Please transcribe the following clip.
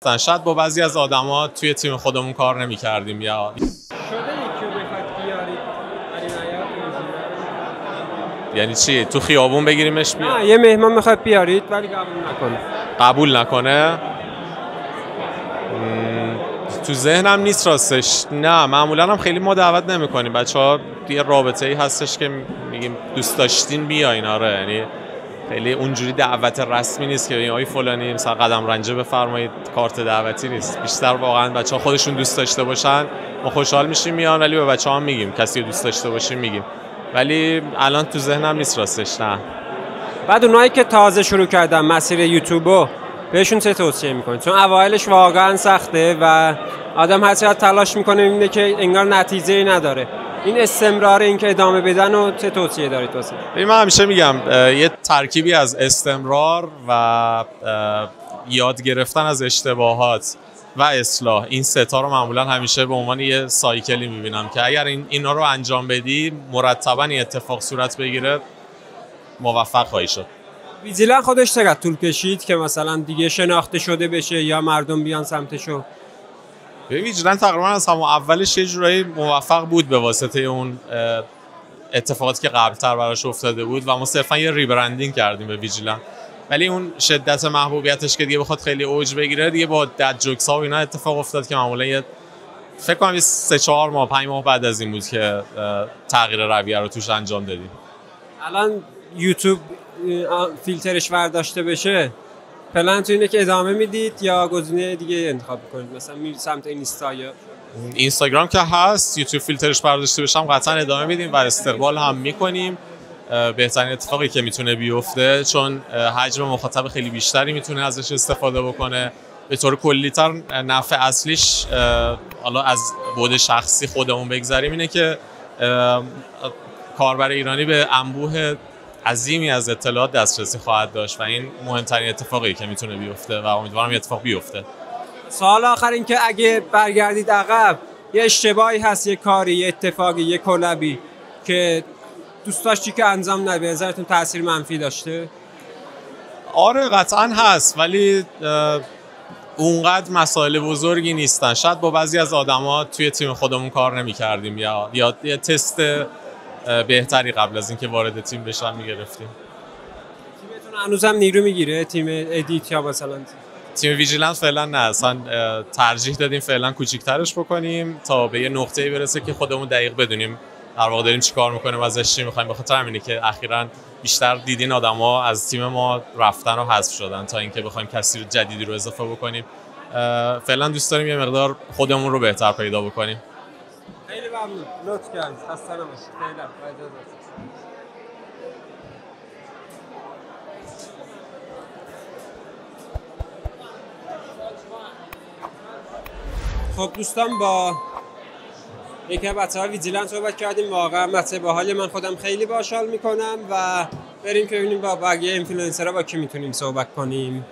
شاید با بعضی از آدما توی تیم خودمون کار نمی‌کردیم یا شده یکی رو بخواید بیارید ولی نیاد. یعنی چی تو خیابون بگیریمش نه یه مهمان میخواید بیارید ولی قبول نکنه تو ذهنم نیست راستش. نه معمولا هم خیلی ما دعوت نمی‌کنیم. بچه‌ها یه رابطه‌ای هستش که میگیم دوست داشتین بیاین. آره یعنی خیلی اونجوری دعوت رسمی نیست که آی فلانی مثلا قدم رنجه بفرمایید کارت دعوتی نیست. بیشتر واقعا بچه‌ها خودشون دوست داشته باشن ما خوشحال میشیم میان، ولی به بچه‌ها هم میگیم کسی رو دوست داشته باشیم میگیم، ولی الان تو ذهنم نیست راستش. نه. بعد اونایی که تازه شروع کردن مسیر یوتیوبو بهشون چه توصیه میکنید؟ چون اوایلش واقعا سخته و آدم هر چقدر تلاش میکنه میبینه که انگار نتیجه‌ای نداره. این استمرار، این که ادامه بدن و چه توصیه دارید واسه؟ من همیشه میگم یه ترکیبی از استمرار و یاد گرفتن از اشتباهات و اصلاح، این سه تا رو معمولا همیشه به عنوان یه سایکلی میبینم که اگر اینا رو انجام بدی مرتباً این اتفاق صورت بگیره موفق خواهی شد. ویجیلن خودش چقدر طول کشید که مثلا دیگه شناخته شده بشه یا مردم بیان سمتشو؟ ویجیلن تقریبا از همون اولش یه جورایی موفق بود به واسطه اون اتفاقاتی که قبلتر براش افتاده بود و ما صرفا یه ریبرندینگ کردیم به ویجیلن، ولی اون شدت محبوبیتش که دیگه بخواد خیلی اوج بگیره دیگه با دد جوکس ها و اینا اتفاق افتاد که معمولا یه فکر کنم 3-4 ماه 5 ماه بعد از این بود که تغییر رویه رو توش انجام دادیم. الان یوتیوب فیلترش برداشته بشه، پلن تو اینه که ادامه میدید یا گزینه دیگه انتخاب کنید؟ مثلا میرید سمت اینستا یا اینستاگرام که هست، یوتیوب فیلترش برداشته بشم قطعا ادامه میدیم و استقبال هم میکنیم. بهترین اتفاقی که میتونه بیفته، چون حجم مخاطب خیلی بیشتری میتونه ازش استفاده بکنه. به طور کلی‌تر نفع اصلیش، حالا از بعد شخصی خودمون بگذریم، اینه که کاربر ایرانی به انبوه عظیمی از اطلاعات دسترسی خواهد داشت و این مهمترین اتفاقی که میتونه بیفته و امیدوارم یه اتفاق بیفته. سوال آخر این که اگه برگردید عقب یه اشتباهی هست، یه کاری، یه اتفاقی، یه کلابی که دوست داشتی که انجام نده، به نظرتون تاثیر منفی داشته؟ آره قطعا هست، ولی اونقدر مسائل بزرگی نیستن. شاید با بعضی از آدما توی تیم خودمون کار نمی‌کردیم یا یه تست بهتری قبل از اینکه وارد تیم بشم می‌گرفتیم. تیمتون هنوزم نیرو میگیره؟ تیم ادیت یا مثلا تیم ویجیلن فعلا نه، اصلا ترجیح دادیم فعلا کوچیک‌ترش بکنیم تا به یه نقطه‌ای برسه که خودمون دقیق بدونیم در واقع داریم چیکار می‌کنیم و ازش چی می‌خوایم. بخاطر همینه که اخیراً بیشتر دیدین آدما از تیم ما رفتن و حذف شدن تا اینکه بخوایم کسی جدیدی رو اضافه بکنیم. فعلا دوست داریم یه مقدار خودمون رو بهتر پیدا بکنیم. خیلی ممنون، لطف کردید. خسته نباشید. خب دوستان، با یکی از بچه‌ها ویجیلن صحبت کردیم. واقعا بچه باحال، من خودم خیلی باحال میکنم و بریم که ببینیم با بقیه اینفلوئنسرها با کی میتونیم صحبت کنیم.